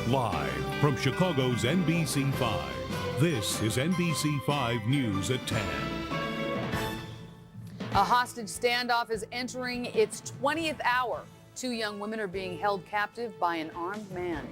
Live from Chicago's NBC 5, this is NBC 5 News at 10. A hostage standoff is entering its 20th hour. 2 young women are being held captive by an armed man.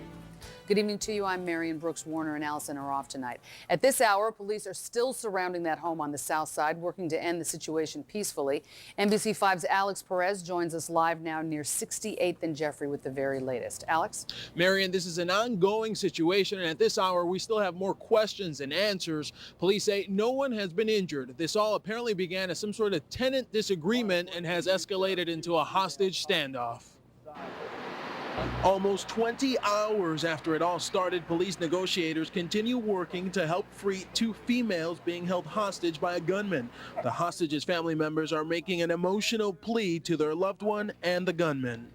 Good evening to you. I'm Marion Brooks. Warner and Allison are off tonight. At this hour, police are still surrounding that home on the south side, working to end the situation peacefully. NBC 5's Alex Perez joins us live now near 68th and Jeffrey with the very latest. Alex? Marion, this is an ongoing situation, and at this hour, we still have more questions and answers. Police say no one has been injured. This all apparently began as some sort of tenant disagreement and has escalated into a hostage standoff. Almost 20 hours after it all started, police negotiators continue working to help free 2 females being held hostage by a gunman. The hostages' family members are making an emotional plea to their loved one and the gunman.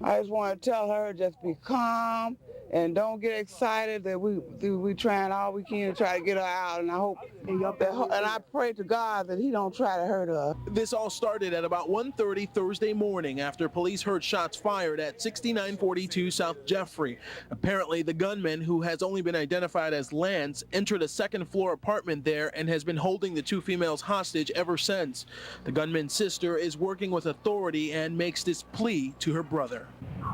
I just want to tell her just be calm and don't get excited that we trying all we can to try to get her out, and I hope and I pray to God that he don't try to hurt her. This all started at about 1:30 Thursday morning after police heard shots fired at 6942 South Jeffrey. Apparently, the gunman, who has only been identified as Lance, entered a second-floor apartment there and has been holding the 2 females hostage ever since. The gunman's sister is working with authority and makes this plea to her brother.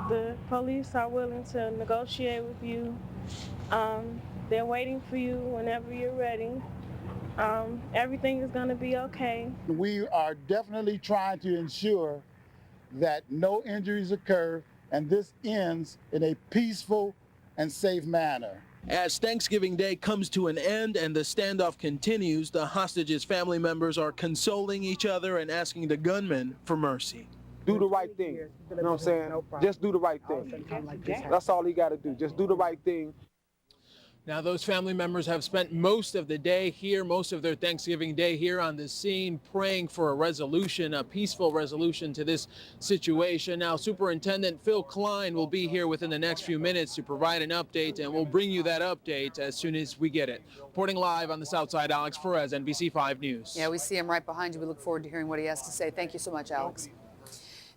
The police are willing to negotiate with you. They're waiting for you whenever you're ready. Everything is going to be okay. We are definitely trying to ensure that no injuries occur and this ends in a peaceful and safe manner. As Thanksgiving Day comes to an end and the standoff continues, the hostages' family members are consoling each other and asking the gunman for mercy. Do the right thing. You know what I'm saying? Just do the right thing. That's all he got to do. Just do the right thing. Now, those family members have spent most of the day here, most of their Thanksgiving Day here on the scene, praying for a resolution, a peaceful resolution to this situation. Now, Superintendent Phil Klein will be here within the next few minutes to provide an update, and we'll bring you that update as soon as we get it. Reporting live on the South Side, Alex Perez, NBC 5 News. Yeah, we see him right behind you. We look forward to hearing what he has to say. Thank you so much, Alex.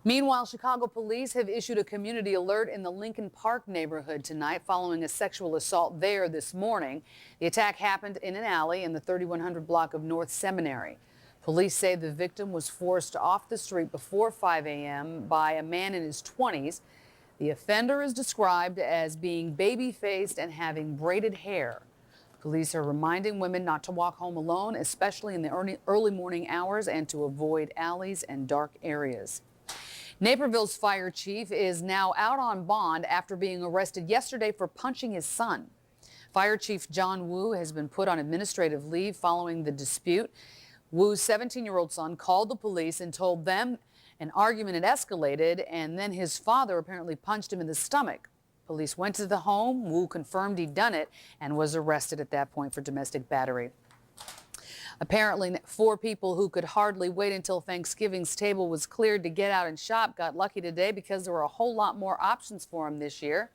Meanwhile, Chicago police have issued a community alert in the Lincoln Park neighborhood tonight following a sexual assault there this morning. The attack happened in an alley in the 3100 block of North Seminary. Police say the victim was forced off the street before 5 a.m. by a man in his 20s. The offender is described as being baby-faced and having braided hair. Police are reminding women not to walk home alone, especially in the early morning hours, and to avoid alleys and dark areas. Naperville's fire chief is now out on bond after being arrested yesterday for punching his son. Fire Chief John Wu has been put on administrative leave following the dispute. Wu's 17-year-old son called the police and told them an argument had escalated, and then his father apparently punched him in the stomach. Police went to the home. Wu confirmed he'd done it and was arrested at that point for domestic battery. Apparently, 4 people who could hardly wait until Thanksgiving's table was cleared to get out and shop got lucky today because there were a whole lot more options for them this year.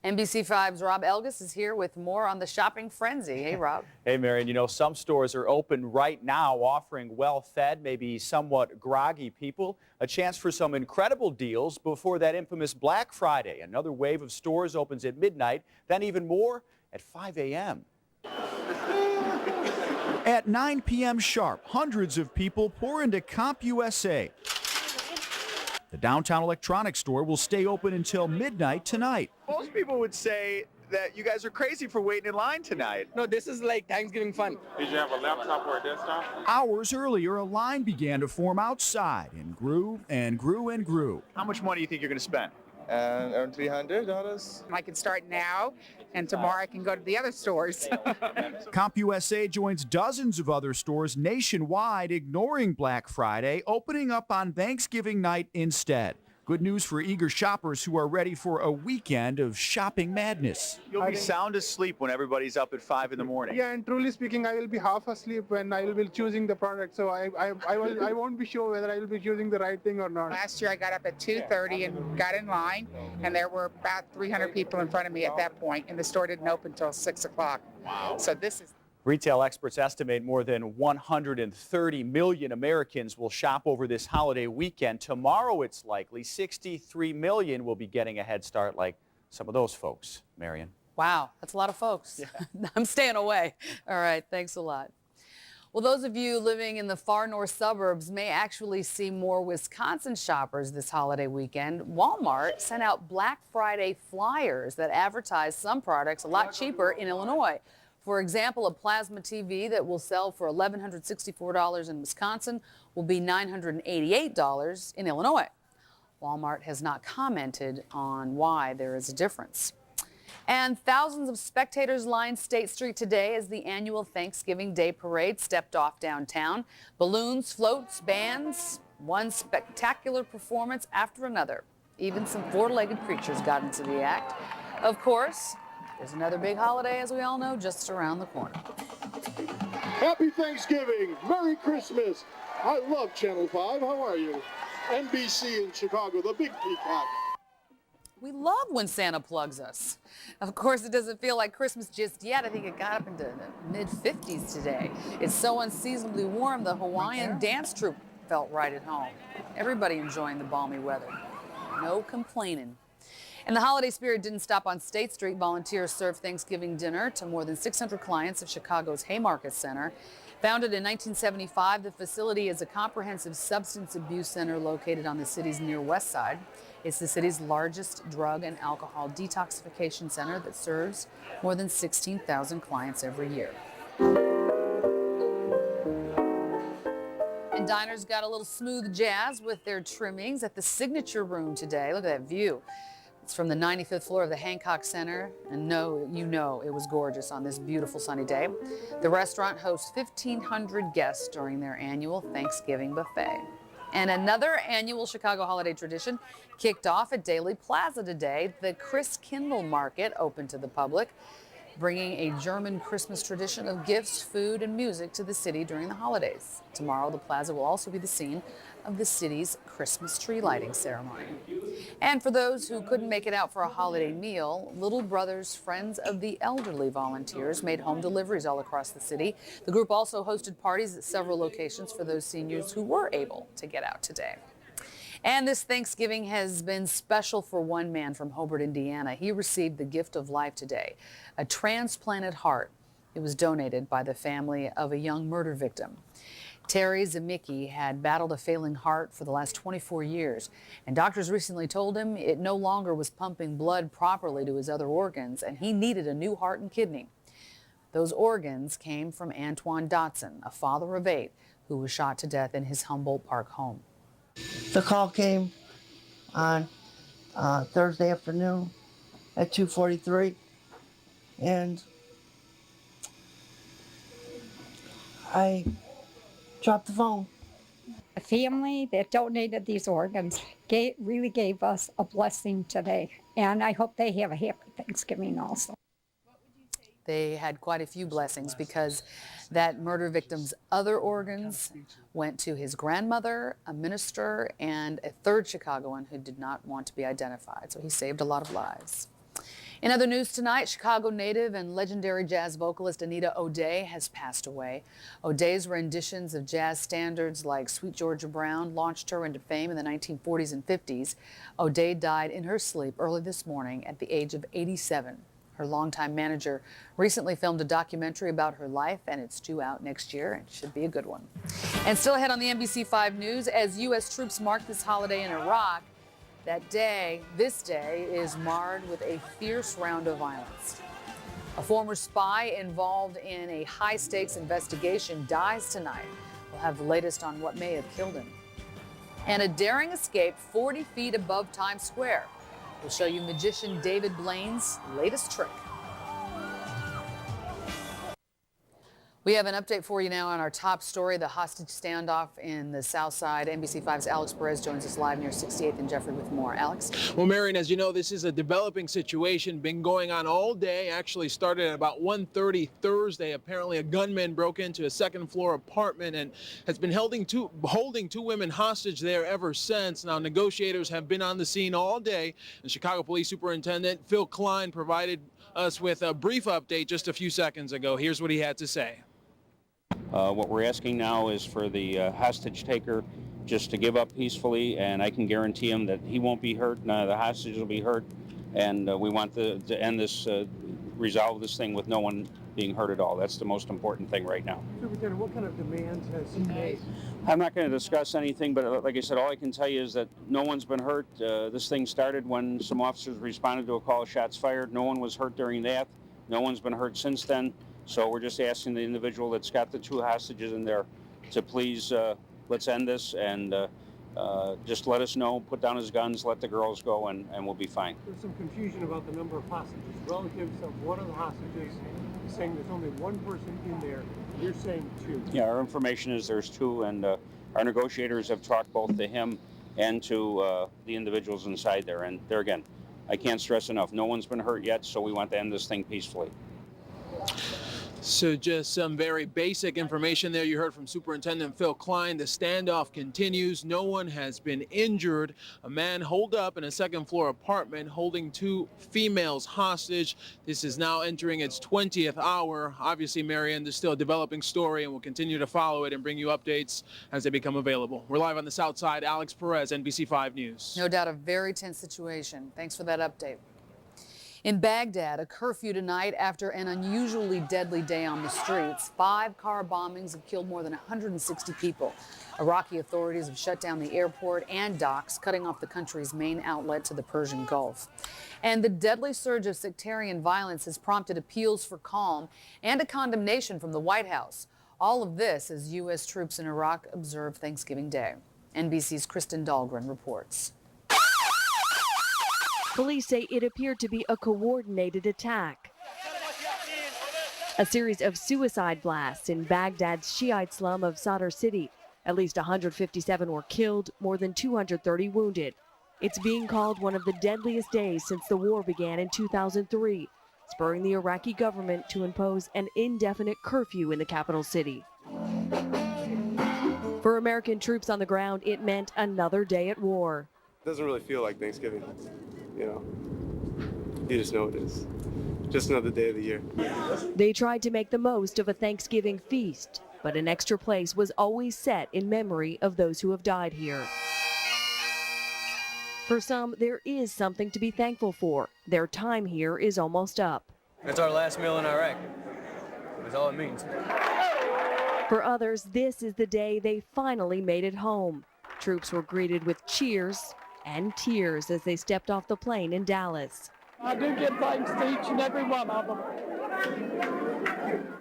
NBC 5's Rob Elgas is here with more on the shopping frenzy. Hey, Rob. Hey, Marion. You know, some stores are open right now offering well-fed, maybe somewhat groggy people a chance for some incredible deals before that infamous Black Friday. Another wave of stores opens at midnight, then even more at 5 a.m. At 9 p.m. sharp, hundreds of people pour into CompUSA. The downtown electronics store will stay open until midnight tonight. Most people would say that you guys are crazy for waiting in line tonight. No, this is like Thanksgiving fun. Did you have a laptop or a desktop? Hours earlier, a line began to form outside and grew and grew and grew. How much money do you think you're going to spend? Around $300. I can start now, and tomorrow I can go to the other stores. CompUSA joins dozens of other stores nationwide ignoring Black Friday, opening up on Thanksgiving night instead. Good news for eager shoppers who are ready for a weekend of shopping madness. You'll be sound asleep when everybody's up at 5 in the morning. Yeah, and truly speaking, I will be half asleep when I will be choosing the product. So I won't be sure whether I will be choosing the right thing or not. Last year I got up at 2:30 and got in line, and there were about 300 people in front of me at that point, and the store didn't open until 6 o'clock. Wow. So this is... Retail experts estimate more than 130 million Americans will shop over this holiday weekend. Tomorrow, it's likely 63 million will be getting a head start like some of those folks, Marion. Wow, that's a lot of folks. Yeah. I'm staying away. All right, thanks a lot. Well, those of you living in the far north suburbs may actually see more Wisconsin shoppers this holiday weekend. Walmart sent out Black Friday flyers that advertise some products a lot cheaper in Illinois. For example, a plasma TV that will sell for $1,164 in Wisconsin will be $988 in Illinois. Walmart has not commented on why there is a difference. And thousands of spectators lined State Street today as the annual Thanksgiving Day Parade stepped off downtown. Balloons, floats, bands, one spectacular performance after another. Even some four-legged creatures got into the act. Of course, there's another big holiday, as we all know, just around the corner. Happy Thanksgiving! Merry Christmas! I love Channel 5. How are you? NBC in Chicago, the big peacock. We love when Santa plugs us. Of course, it doesn't feel like Christmas just yet. I think it got up into the mid-50s today. It's so unseasonably warm, the Hawaiian dance troupe felt right at home. Everybody enjoying the balmy weather. No complaining. And the holiday spirit didn't stop on State Street. Volunteers served Thanksgiving dinner to more than 600 clients of Chicago's Haymarket Center. Founded in 1975, the facility is a comprehensive substance abuse center located on the city's near west side. It's the city's largest drug and alcohol detoxification center that serves more than 16,000 clients every year. And diners got a little smooth jazz with their trimmings at the Signature Room today. Look at that view. It's from the 95th floor of the Hancock Center, and you know it was gorgeous on this beautiful sunny day. The restaurant hosts 1,500 guests during their annual Thanksgiving buffet. And another annual Chicago holiday tradition kicked off at Daly Plaza today. The Chris Kindle Market opened to the public, bringing a German Christmas tradition of gifts, food, and music to the city during the holidays. Tomorrow, the plaza will also be the scene of the city's Christmas tree lighting ceremony. And for those who couldn't make it out for a holiday meal, Little Brothers Friends of the Elderly volunteers made home deliveries all across the city. The group also hosted parties at several locations for those seniors who were able to get out today. And this Thanksgiving has been special for one man from Hobart, Indiana. He received the gift of life today, a transplanted heart. It was donated by the family of a young murder victim. Terry Zemicki had battled a failing heart for the last 24 years, and doctors recently told him it no longer was pumping blood properly to his other organs, and he needed a new heart and kidney. Those organs came from Antoine Dotson, a father of 8, who was shot to death in his Humboldt Park home. The call came on Thursday afternoon at 2:43, and I dropped the phone. The family that donated these organs really gave us a blessing today, and I hope they have a happy Thanksgiving also. They had quite a few blessings because that murder victim's other organs went to his grandmother, a minister, and a third Chicagoan who did not want to be identified. So he saved a lot of lives. In other news tonight, Chicago native and legendary jazz vocalist Anita O'Day has passed away. O'Day's renditions of jazz standards like Sweet Georgia Brown launched her into fame in the 1940s and 50s. O'Day died in her sleep early this morning at the age of 87. Her longtime manager recently filmed a documentary about her life, and it's due out next year. It should be a good one. And still ahead on the NBC 5 News, as U.S. troops mark this holiday in Iraq, this day is marred with a fierce round of violence. A former spy involved in a high-stakes investigation dies tonight. We'll have the latest on what may have killed him. And a daring escape 40 feet above Times Square. We'll show you magician David Blaine's latest trick. We have an update for you now on our top story, the hostage standoff in the South Side. NBC 5's Alex Perez joins us live near 68th and Jeffrey with more. Alex? Well, Marion, as you know, this is a developing situation, been going on all day. Actually started at about 1:30 Thursday. Apparently a gunman broke into a second-floor apartment and has been holding two women hostage there ever since. Now, negotiators have been on the scene all day, and Chicago Police Superintendent Phil Klein provided us with a brief update just a few seconds ago. Here's what he had to say. What we're asking now is for the hostage taker just to give up peacefully, and I can guarantee him that he won't be hurt, none of the hostages will be hurt. and we want to end this, resolve this thing with no one being hurt at all. That's the most important thing right now. Superintendent, what kind of demands has he made? I'm not going to discuss anything, but like I said, all I can tell you is that no one's been hurt. This thing started when some officers responded to a call of shots fired. No one was hurt during that. No one's been hurt since then. So we're just asking the individual that's got the 2 hostages in there to please let's end this and just let us know, put down his guns, let the girls go, and we'll be fine. There's some confusion about the number of hostages. Relatives of one of the hostages saying there's only one person in there. You're saying 2. Yeah, our information is there's 2, and our negotiators have talked both to him and to the individuals inside there. And there again, I can't stress enough, no one's been hurt yet, so we want to end this thing peacefully. So just some very basic information there. You heard from Superintendent Phil Klein. The standoff continues. No one has been injured. A man holed up in a second-floor apartment holding 2 females hostage. This is now entering its 20th hour. Obviously, Marion, there's still a developing story, and we'll continue to follow it and bring you updates as they become available. We're live on the South Side. Alex Perez, NBC 5 News. No doubt a very tense situation. Thanks for that update. In Baghdad, a curfew tonight after an unusually deadly day on the streets. 5 car bombings have killed more than 160 people. Iraqi authorities have shut down the airport and docks, cutting off the country's main outlet to the Persian Gulf. And the deadly surge of sectarian violence has prompted appeals for calm and a condemnation from the White House. All of this as U.S. troops in Iraq observe Thanksgiving Day. NBC's Kristen Dahlgren reports. Police say it appeared to be a coordinated attack. A series of suicide blasts in Baghdad's Shiite slum of Sadr City. At least 157 were killed, more than 230 wounded. It's being called one of the deadliest days since the war began in 2003, spurring the Iraqi government to impose an indefinite curfew in the capital city. For American troops on the ground, it meant another day at war. It doesn't really feel like Thanksgiving, you know. You just know it is. Just another day of the year. They tried to make the most of a Thanksgiving feast, but an extra place was always set in memory of those who have died here. For some, there is something to be thankful for. Their time here is almost up. It's our last meal in Iraq. That's all it means. For others, this is the day they finally made it home. Troops were greeted with cheers and tears as they stepped off the plane in Dallas. I do give thanks to each and every one of them.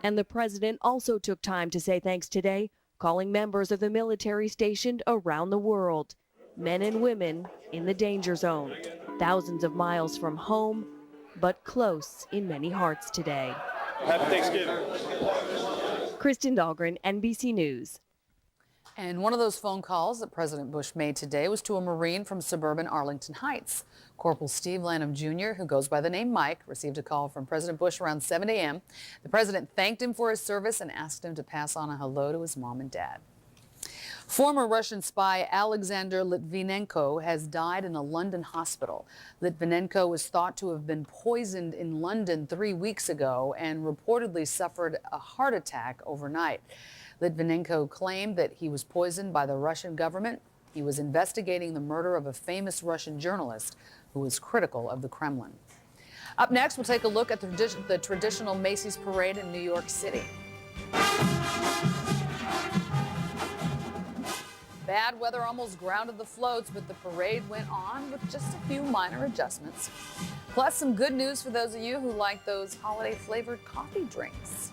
And the president also took time to say thanks today, calling members of the military stationed around the world, men and women in the danger zone, thousands of miles from home, but close in many hearts today. Happy Thanksgiving. Kristen Dahlgren, NBC News. And one of those phone calls that President Bush made today was to a Marine from suburban Arlington Heights. Corporal Steve Lanham Jr., who goes by the name Mike, received a call from President Bush around 7 a.m. The president thanked him for his service and asked him to pass on a hello to his mom and dad. Former Russian spy Alexander Litvinenko has died in a London hospital. Litvinenko was thought to have been poisoned in London 3 weeks ago and reportedly suffered a heart attack overnight. Litvinenko claimed that he was poisoned by the Russian government. He was investigating the murder of a famous Russian journalist who was critical of the Kremlin. Up next, we'll take a look at the traditional Macy's parade in New York City. Bad weather almost grounded the floats, but the parade went on with just a few minor adjustments. Plus, some good news for those of you who like those holiday-flavored coffee drinks.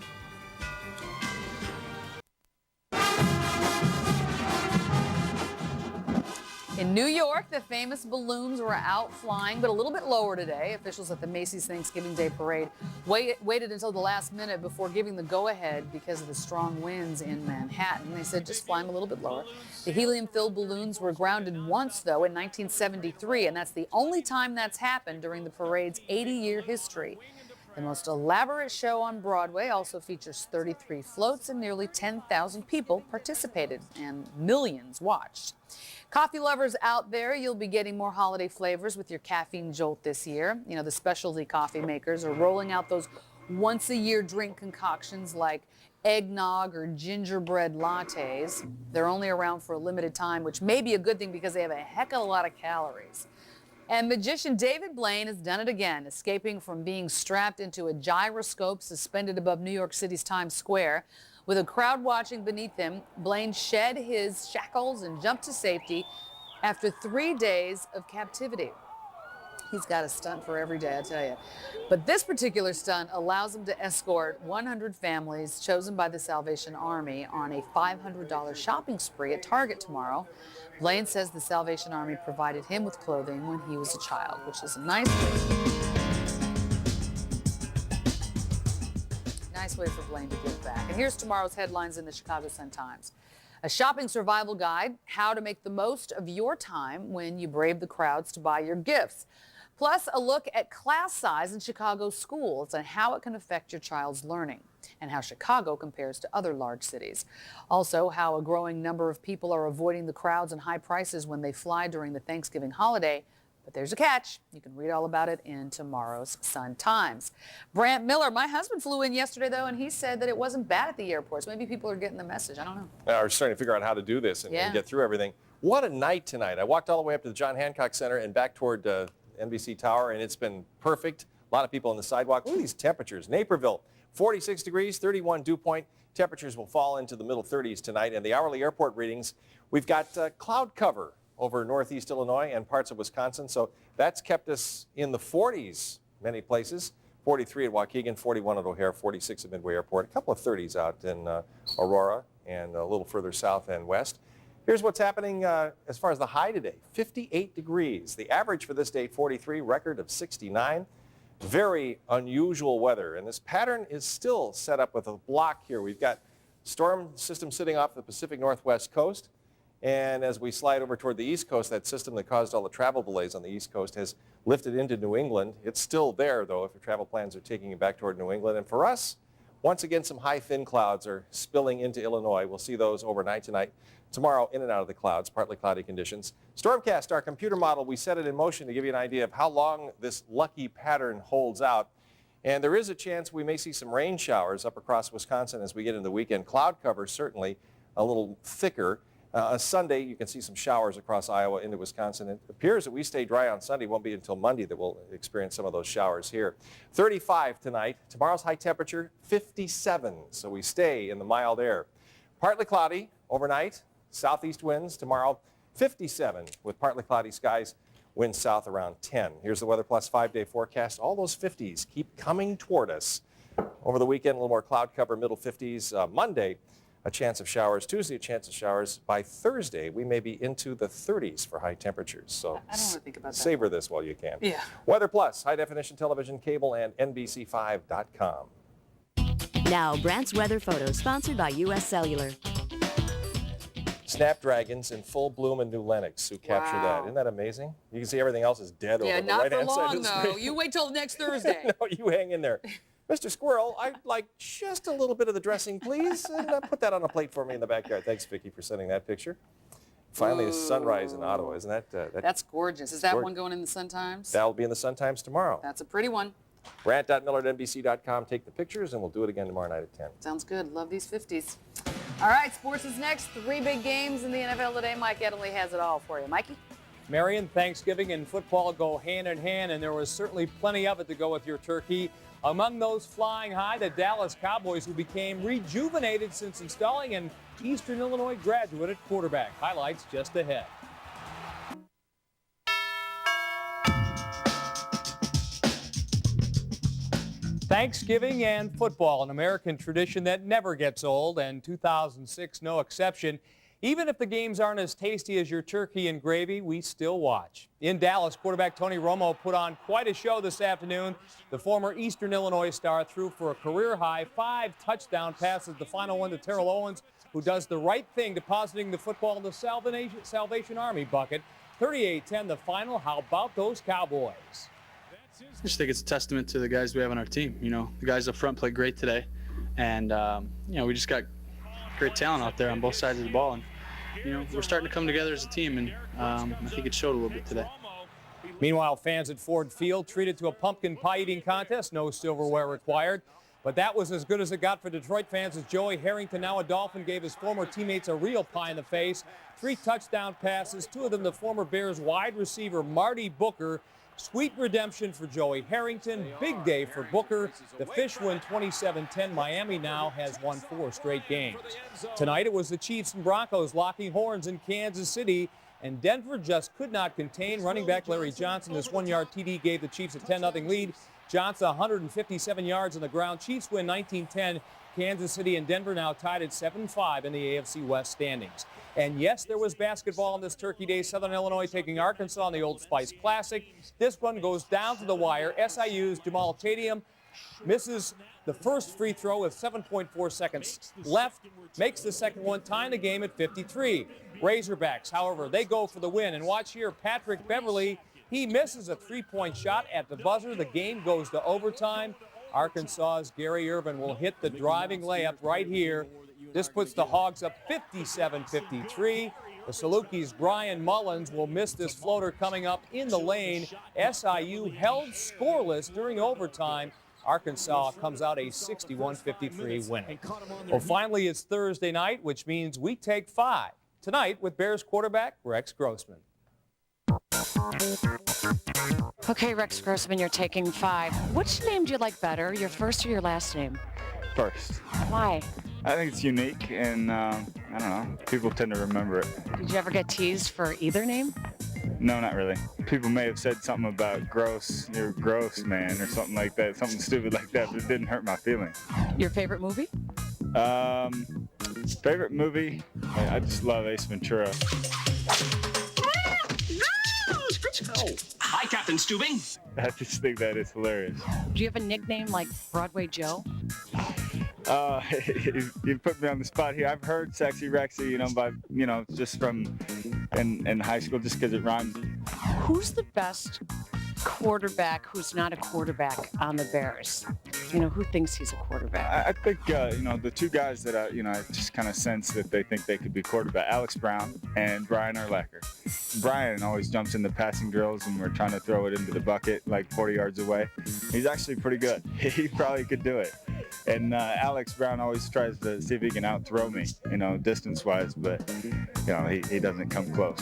In New York, the famous balloons were out flying, but a little bit lower today. Officials at the Macy's Thanksgiving Day Parade waited until the last minute before giving the go-ahead because of the strong winds in Manhattan. They said just fly them a little bit lower. The helium-filled balloons were grounded once, though, in 1973, and that's the only time that's happened during the parade's 80-year history. The most elaborate show on Broadway also features 33 floats and nearly 10,000 people participated, and millions watched. Coffee lovers out there, you'll be getting more holiday flavors with your caffeine jolt this year. You know, the specialty coffee makers are rolling out those once-a-year drink concoctions like eggnog or gingerbread lattes. They're only around for a limited time, which may be a good thing because they have a heck of a lot of calories. And magician David Blaine has done it again, escaping from being strapped into a gyroscope suspended above New York City's Times Square. With a crowd watching beneath him, Blaine shed his shackles and jumped to safety after 3 days of captivity. He's got a stunt for every day, I tell you. But this particular stunt allows him to escort 100 families chosen by the Salvation Army on a $500 shopping spree at Target tomorrow. Blaine says the Salvation Army provided him with clothing when he was a child, which is a nice way for Blaine to give back. And here's tomorrow's headlines in the Chicago Sun-Times. A shopping survival guide, how to make the most of your time when you brave the crowds to buy your gifts. Plus, a look at class size in Chicago schools and how it can affect your child's learning, and how Chicago compares to other large cities. Also, how a growing number of people are avoiding the crowds and high prices when they fly during the Thanksgiving holiday. But there's a catch. You can read all about it in tomorrow's Sun-Times. Brant Miller, my husband flew in yesterday, though, and he said that it wasn't bad at the airports. Maybe people are getting the message. I don't know. We're starting to figure out how to do this and get through everything. What a night tonight. I walked all the way up to the John Hancock Center and back toward NBC Tower, and it's been perfect. A lot of people on the sidewalk. Look at these temperatures. Naperville, 46 degrees, 31 dew point. Temperatures will fall into the middle 30s tonight. And the hourly airport readings, we've got cloud cover over northeast Illinois and parts of Wisconsin. So that's kept us in the 40s many places. 43 at Waukegan, 41 at O'Hare, 46 at Midway Airport. A couple of 30s out in Aurora and a little further south and west. Here's what's happening as far as the high today, 58 degrees. The average for this day, 43, record of 69. Very unusual weather, and this pattern is still set up with a block here. We've got storm system sitting off the Pacific Northwest coast, and as we slide over toward the East Coast, that system that caused all the travel delays on the East Coast has lifted into New England. It's still there, though, if your travel plans are taking you back toward New England. And for us, once again, some high thin clouds are spilling into Illinois. We'll see those overnight tonight. Tomorrow, in and out of the clouds, partly cloudy conditions. Stormcast, our computer model, we set it in motion to give you an idea of how long this lucky pattern holds out. And there is a chance we may see some rain showers up across Wisconsin as we get into the weekend. Cloud cover certainly a little thicker. Sunday, you can see some showers across Iowa into Wisconsin. It appears that we stay dry on Sunday. It won't be until Monday that we'll experience some of those showers here. 35 tonight. Tomorrow's high temperature, 57. So we stay in the mild air. Partly cloudy overnight. Southeast winds tomorrow, 57 with partly cloudy skies. Winds south around 10. Here's the Weather Plus 5-day forecast. All those 50s keep coming toward us. Over the weekend, a little more cloud cover, middle 50s. Monday, a chance of showers. Tuesday, a chance of showers. By Thursday, we may be into the 30s for high temperatures. So I don't want to think about that. Savor this while you can. Yeah. Weather Plus, high definition television, cable, and NBC5.com. Now, Brant's weather photo, sponsored by U.S. Cellular. Snapdragons in full bloom in New Lenox. Who captured that? Isn't that amazing? You can see everything else is dead over the right-hand side of the screen. though. You wait till next Thursday. No, you hang in there. Mr. Squirrel, I'd like just a little bit of the dressing, please. And put that on a plate for me in the backyard. Thanks, Vicki, for sending that picture. Finally, a sunrise in Ottawa. Isn't that? That's gorgeous. Is that one going in the Sun-Times? That'll be in the Sun-Times tomorrow. That's a pretty one. Brant.miller@NBC.com. Take the pictures, and we'll do it again tomorrow night at 10. Sounds good. Love these 50s. All right, sports is next. 3 big games in the NFL today. Mike Edeley has it all for you. Mikey? Marion, Thanksgiving and football go hand in hand, and there was certainly plenty of it to go with your turkey. Among those flying high, the Dallas Cowboys, who became rejuvenated since installing an Eastern Illinois graduate at quarterback. Highlights just ahead. Thanksgiving and football, an American tradition that never gets old, and 2006 no exception. Even if the games aren't as tasty as your turkey and gravy, we still watch. In Dallas, quarterback Tony Romo put on quite a show this afternoon. The former Eastern Illinois star threw for a career-high 5 touchdown passes, the final one to Terrell Owens, who does the right thing, depositing the football in the Salvation Army bucket. 38-10 the final. How about those Cowboys? I just think it's a testament to the guys we have on our team. You know, the guys up front played great today, and you know, we just got great talent out there on both sides of the ball, and you know, we're starting to come together as a team, and I think it showed a little bit today. Meanwhile, fans at Ford Field treated to a pumpkin pie eating contest. No silverware required, But that was as good as it got for Detroit fans as Joey Harrington, now a Dolphin, gave his former teammates a real pie in the face. 3 touchdown passes, 2 of them to former Bears wide receiver Marty Booker. Sweet redemption for Joey Harrington. Big day for Booker. The Fish win 27-10. Miami now has won 4 straight games. Tonight it was the Chiefs and Broncos locking horns in Kansas City, and Denver just could not contain running back Larry Johnson. This 1-yard TD gave the Chiefs a 10-0 lead. Johnson 157 yards on the ground. Chiefs win 19-10. Kansas City and Denver now tied at 7-5 in the AFC West standings. And yes, there was basketball on this Turkey Day. Southern Illinois taking Arkansas in the Old Spice Classic. This one goes down to the wire. SIU's Jamal Tadium misses the first free throw with 7.4 seconds left, makes the second one, tying the game at 53. Razorbacks, however, they go for the win. And watch here, Patrick Beverly, he misses a 3-point shot at the buzzer. The game goes to overtime. Arkansas's Gary Irvin will hit the driving layup right here. This puts the Hogs up 57-53. The Salukis' Brian Mullins will miss this floater coming up in the lane. SIU held scoreless during overtime. Arkansas comes out a 61-53 win. Well, finally, it's Thursday night, which means we take 5. Tonight with Bears quarterback Rex Grossman. Okay, Rex Grossman, you're taking 5. Which name do you like better, your first or your last name? First. Why? I think it's unique, and I don't know, people tend to remember it. Did you ever get teased for either name? No, not really. People may have said something about gross, you're gross, man, or something like that, something stupid like that, but it didn't hurt my feelings. Your favorite movie? Favorite movie? I just love Ace Ventura. Hi, Captain Stubing. I just think that is hilarious. Do you have a nickname like Broadway Joe? You put me on the spot here. I've heard Sexy Rexy, just from in high school, just because it rhymes. Who's the best quarterback who's not a quarterback on the Bears? Who thinks he's a quarterback? I think, the 2 guys that I just kind of sense that they think they could be quarterback, Alex Brown and Brian Urlacher. Brian always jumps into passing drills and we're trying to throw it into the bucket like 40 yards away. He's actually pretty good. He probably could do it. And Alex Brown always tries to see if he can out-throw me, distance-wise, but, he doesn't come close.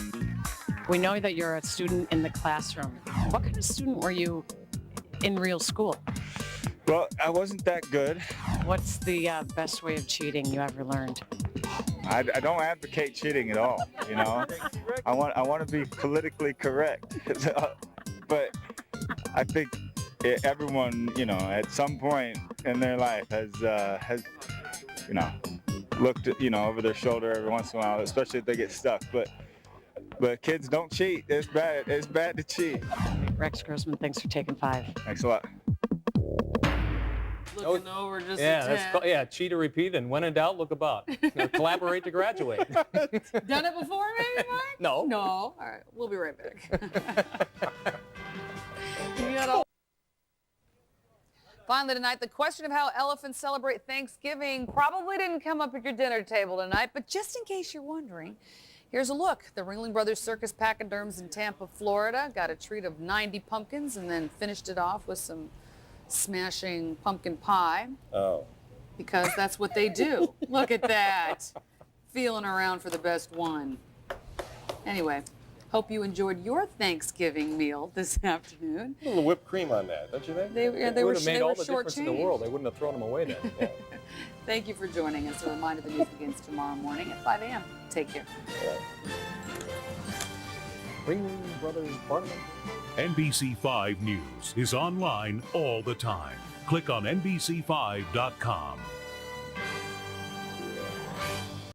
We know that you're a student in the classroom. What kind of student were you in real school? Well, I wasn't that good. What's the best way of cheating you ever learned? I don't advocate cheating at all, I want to be politically correct. But I think everyone, at some point in their life has looked, over their shoulder every once in a while, especially if they get stuck. But kids don't cheat. It's bad. It's bad to cheat. Rex Grossman, thanks for taking 5. Thanks a lot. Looking over just a 10. Cheat or repeat, and when in doubt, look about. Collaborate to graduate. Done it before, maybe, Mike? No. No. All right, we'll be right back. Finally tonight, the question of how elephants celebrate Thanksgiving probably didn't come up at your dinner table tonight, but just in case you're wondering, here's a look. The Ringling Brothers Circus Pachyderms in Tampa, Florida got a treat of 90 pumpkins and then finished it off with some smashing pumpkin pie. Oh. Because that's what they do. Look at that. Feeling around for the best one. Anyway, hope you enjoyed your Thanksgiving meal this afternoon. A little whipped cream on that, don't you think? They would have made all the short difference in the world. They wouldn't have thrown them away then. Yeah. Thank you for joining us. A reminder, the news begins tomorrow morning at 5 a.m. Take care. Ringling Brothers Barnum. NBC 5 News is online all the time. Click on NBC5.com.